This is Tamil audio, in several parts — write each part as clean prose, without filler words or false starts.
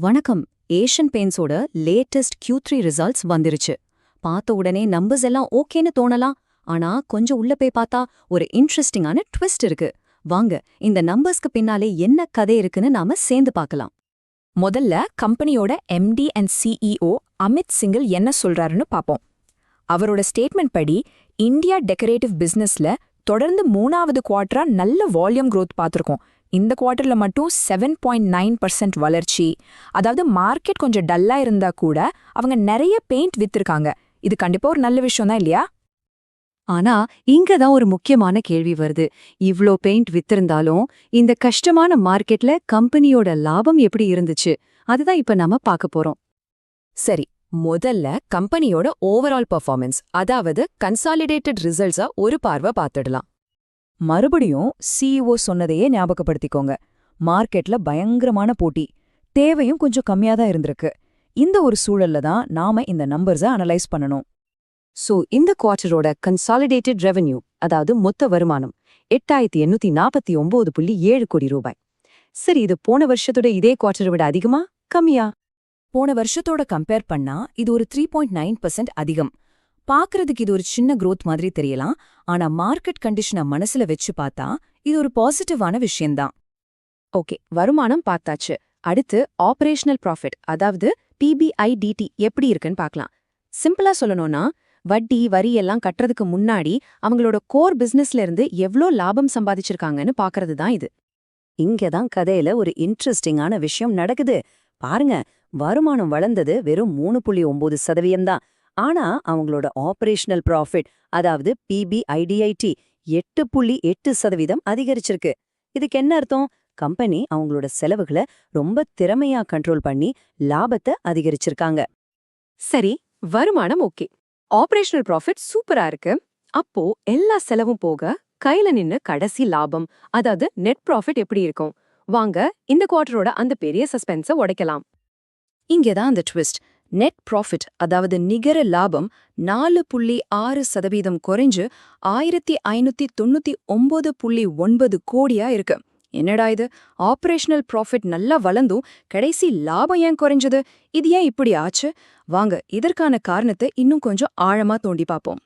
வணக்கம். ஏஷியன் பெயிண்ட்ஸோட லேட்டஸ்ட் Q3 ரிசல்ட்ஸ் வந்துருச்சு. பார்த்த உடனே நம்பர்ஸ் எல்லாம் ஓகேன்னு தோணலாம். ஆனா கொஞ்சம் உள்ள போய் பார்த்தா ஒரு இன்ட்ரெஸ்டிங்கான ட்விஸ்ட் இருக்கு. வாங்க இந்த நம்பர்ஸ்க்கு பின்னாலே என்ன கதை இருக்குன்னு நாம சேர்ந்து பார்க்கலாம். முதல்ல கம்பெனியோட MD and CEO Amit single என்ன சொல்றாருன்னு பாப்போம். அவரோட ஸ்டேட்மெண்ட் படி இந்தியா டெக்கரேட்டிவ் பிசினஸ்ல தொடர்ந்து 3வது குவார்ட்டரா நல்ல வால்யூம் growth பார்த்திருக்கோம். இந்த குவார்ட்டர்ல மட்டும் 7.9% வளர்ச்சி. அதாவது மார்க்கெட் கொஞ்சம் டல்லா இருந்தா கூட அவங்க நிறைய பெயிண்ட் வித்திருக்காங்க. இது கண்டிப்பா ஒரு நல்ல விஷயம் தான் இல்லையா? ஆனா இங்கதான் ஒரு முக்கியமான கேள்வி வருது. இவ்ளோ பெயிண்ட் வித்திருந்தாலும் இந்த கஷ்டமான மார்க்கெட்ல கம்பெனியோட லாபம் எப்படி இருந்துச்சு? அதுதான் இப்ப நாம பார்க்க போறோம். சரி, முதல்ல கம்பெனியோட ஓவரால் பெர்ஃபார்மன்ஸ், அதாவது கன்சாலிடேட்டட் ரிசல்ட்ஸை ஒரு பார்வை பார்த்துடலாம். மறுபடியும் CEO சொன்னதையே ஞாபகப்படுத்திக்கோங்க. மார்க்கெட்ல பயங்கரமான போட்டி, தேவையும் கொஞ்சம் கம்மியா தான் இருந்திருக்கு. இந்த ஒரு சூழல்ல தான் நாம இந்த நம்பர்ஸை அனலைஸ் பண்ணணும். இந்த குவார்ட்டரோட கன்சாலிடேட்டட் ரெவென்யூ, அதாவது மொத்த வருமானம் 8849.7 கோடி ரூபாய். சரி, இது போன வருஷத்தோட இதே குவார்ட்டரை விட அதிகமா கம்மியா? போன வருஷத்தோட கம்பேர் பண்ணா இது ஒரு 3.9% அதிகம். பாக்குறதுக்கு இது ஒரு சின்ன growth மாதிரி தெரியலாம். ஆனா மார்க்கெட் கண்டிஷனை மனசுல வச்சு பார்த்தா இது ஒரு பாசிட்டிவான விஷயம்தான். ஓகே, வருமானம் பார்த்தாச்சு. அடுத்து ஆபரேஷனல் ப்ராஃபிட், அதாவது PBIDT எப்படி இருக்குன்னு பார்க்கலாம். சிம்பிளா சொல்லணும்னா வட்டி வரி எல்லாம் கட்டுறதுக்கு முன்னாடி அவங்களோட கோர் பிசினஸ்ல இருந்து எவ்ளோ லாபம் சம்பாதிச்சிருக்காங்கன்னு பார்க்கறது தான் இது. இங்கதான் கதையில ஒரு இன்ட்ரெஸ்டிங்கான விஷயம் நடக்குது. பாருங்க, வருமானம் வளர்ந்தது வெறும் 3.9% தான். ஆனா அவங்களோட ஆபரேஷனல் ப்ராஃபிட், அதாவது PBIDIT 8.8% அதிகரிச்சிருக்கு. இதுக்கு என்ன அர்த்தம்? கம்பெனி அவங்களோட செலவுகளை ரொம்ப திறமையா கண்ட்ரோல் பண்ணி லாபத்தை அதிகரிச்சிருக்காங்க. சரி, வருமானம் ஓகே, ஆபரேஷனல் ப்ராஃபிட் சூப்பரா இருக்கு. அப்போ எல்லா செலவும் போக கையில நின்னு கடைசி லாபம், அதாவது நெட் ப்ராஃபிட் எப்படி இருக்கும்? வாங்க இந்த குவார்ட்டரோட அந்த பெரிய சஸ்பென்ஸை உடைக்கலாம். இங்கேதான் அந்த ட்விஸ்ட். நெட் ப்ராஃபிட், அதாவது நிகர லாபம் 4.6% குறைஞ்சு 1599.9 கோடியா இருக்கு. என்னடா இது, ஆபரேஷனல் ப்ராஃபிட் நல்லா வளர்ந்தும் கடைசி லாபம் ஏன் குறைஞ்சது? இது ஏன் இப்படி ஆச்சு? வாங்க இதற்கான காரணத்தை இன்னும் கொஞ்சம் ஆழமா தோண்டி பார்ப்போம்.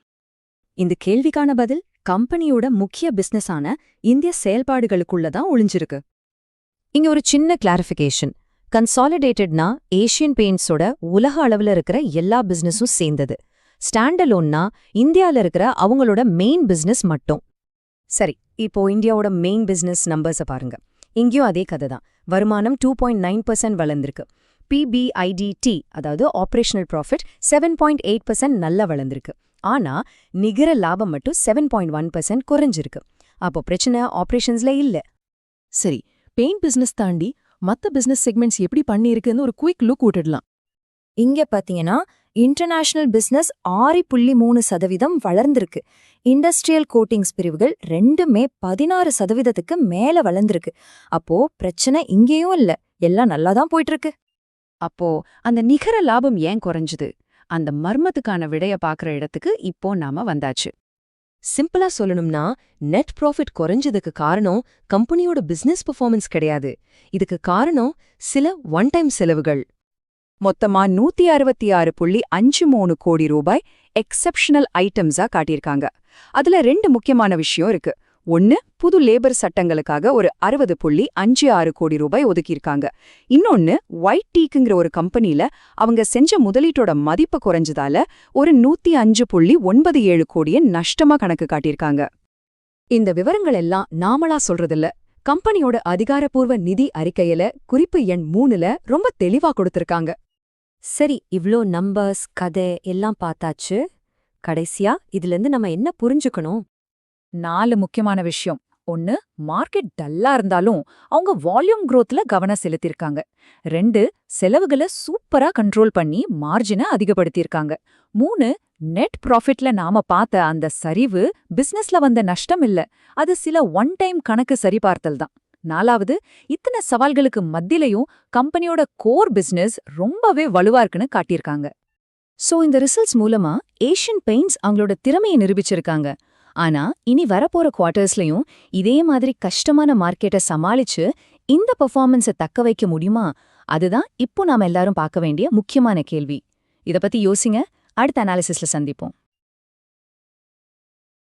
இந்த கேள்விக்கான பதில் கம்பெனியோட முக்கிய பிசினஸான இந்திய செயல்பாடுகளுக்குள்ளதான் ஒளிஞ்சிருக்கு. இங்க ஒரு சின்ன கிளாரிஃபிகேஷன். கன்சாலிடேட்டட்னா ஏஷியன் பெயிண்ட்ஸோட உலக அளவுல இருக்கிற எல்லா பிசினஸும் சேர்ந்தது. ஸ்டாண்டலோன்னா இந்தியால இருக்கிற அவங்களோட மெயின் பிசினஸ் மட்டும். சரி, இப்போ இந்தியாவோட மெயின் பிசினஸ் நம்பர்ஸை பாருங்க. இங்கேயும் அதே கதை தான். வருமானம் 2.9% வளர்ந்திருக்கு. PBIDT, அதாவது ஆபரேஷனல் ப்ராஃபிட் 7.8% நல்லா வளர்ந்திருக்கு. ஆனா நிகர லாபம் மட்டும் 7.1% குறைஞ்சிருக்கு. அப்போ பிரச்சனை ஆபரேஷன்ஸ்ல இல்ல. சரி, பெயிண்ட் பிசினஸ் தாண்டி மத்த பிசினஸ் செக்மெண்ட்ஸ் எப்படி பண்ணியிருக்குன்னு ஒரு குயிக் லுக் விட்டுடலாம். இங்க பாத்தீங்கன்னா இன்டர்நேஷனல் பிசினஸ் 6.3% வளர்ந்திருக்கு. இண்டஸ்ட்ரியல் கோட்டிங்ஸ் பிரிவுகள் ரெண்டுமே 16%க்கு மேல வளர்ந்திருக்கு. அப்போ பிரச்சனை இங்கேயும் இல்ல, எல்லாம் நல்லாதான் போயிட்டு இருக்கு. அப்போ அந்த நிகர லாபம் ஏன் குறைஞ்சுது? அந்த மர்மத்துக்கான விடைய பார்க்குற இடத்துக்கு இப்போ நாம வந்தாச்சு. சிம்பிளா சொல்லணும்னா நெட் ப்ராஃபிட் குறைஞ்சதுக்கு காரணம் கம்பெனியோட பிசினஸ் பெர்ஃபார்மன்ஸ் கிடையாது. இதுக்கு காரணம் சில ஒன் டைம் செலவுகள். மொத்தமா 166.53 கோடி ரூபாய் எக்ஸெப்ஷனல் ஐட்டம்ஸா காட்டியிருக்காங்க. அதுல 2 முக்கியமான விஷயம் இருக்கு. ஒன்னு, புது லேபர் சட்டங்களுக்காக ஒரு 60.56 கோடி ரூபாய் ஒதுக்கியிருக்காங்க. இன்னொன்னு, ஒயிட் டீக்குங்கிற ஒரு கம்பெனில அவங்க செஞ்ச முதலீட்டோட மதிப்பு குறைஞ்சதால ஒரு 105.97 கோடியை நஷ்டமா கணக்கு காட்டியிருக்காங்க. இந்த விவரங்கள் எல்லாம் நாமளா சொல்றதில்ல. கம்பெனியோட அதிகாரப்பூர்வ நிதி அறிக்கையில குறிப்பு எண் 3ல ரொம்ப தெளிவா கொடுத்திருக்காங்க. சரி, இவ்ளோ நம்பர்ஸ் கதை எல்லாம் பார்த்தாச்சு. கடைசியா இதுல இருந்து நம்ம என்ன புரிஞ்சுக்கணும்? 4 முக்கியமான விஷயம். 1, மார்க்கெட் டல்லா இருந்தாலும் அவங்க வால்யூம் growthல கவனம் செலுத்திருக்காங்க. 2, செலவுகளை சூப்பரா கண்ட்ரோல் பண்ணி மார்ஜினை அதிகப்படுத்தியிருக்காங்க. 3, நெட் ப்ராஃபிட்ல நாம பார்த்த அந்த சரிவு பிசினஸ்ல வந்த நஷ்டம் இல்ல, அது சில ஒன் டைம் கணக்கு சரிபார்த்தல் தான். 4வது, இத்தனை சவால்களுக்கு மத்தியிலையும் கம்பெனியோட கோர் பிசினஸ் ரொம்பவே வலுவா இருக்குன்னு காட்டியிருக்காங்க. இந்த ரிசல்ட்ஸ் மூலமா ஏஷியன் பெயிண்ட்ஸ் அவங்களோட திறமையை நிரூபிச்சிருக்காங்க. ஆனா இனி வரப்போற குவார்ட்டர்ஸ்லயும் இதே மாதிரி கஷ்டமான மார்க்கெட்டை சமாளிச்சு இந்த பெர்ஃபார்மன்ஸை தக்க வைக்க முடியுமா? அதுதான் இப்போ நாம எல்லாரும் பார்க்க வேண்டிய முக்கியமான கேள்வி. இத பத்தி யோசிங்க. அடுத்த அனாலிசிஸ்ல சந்திப்போம்.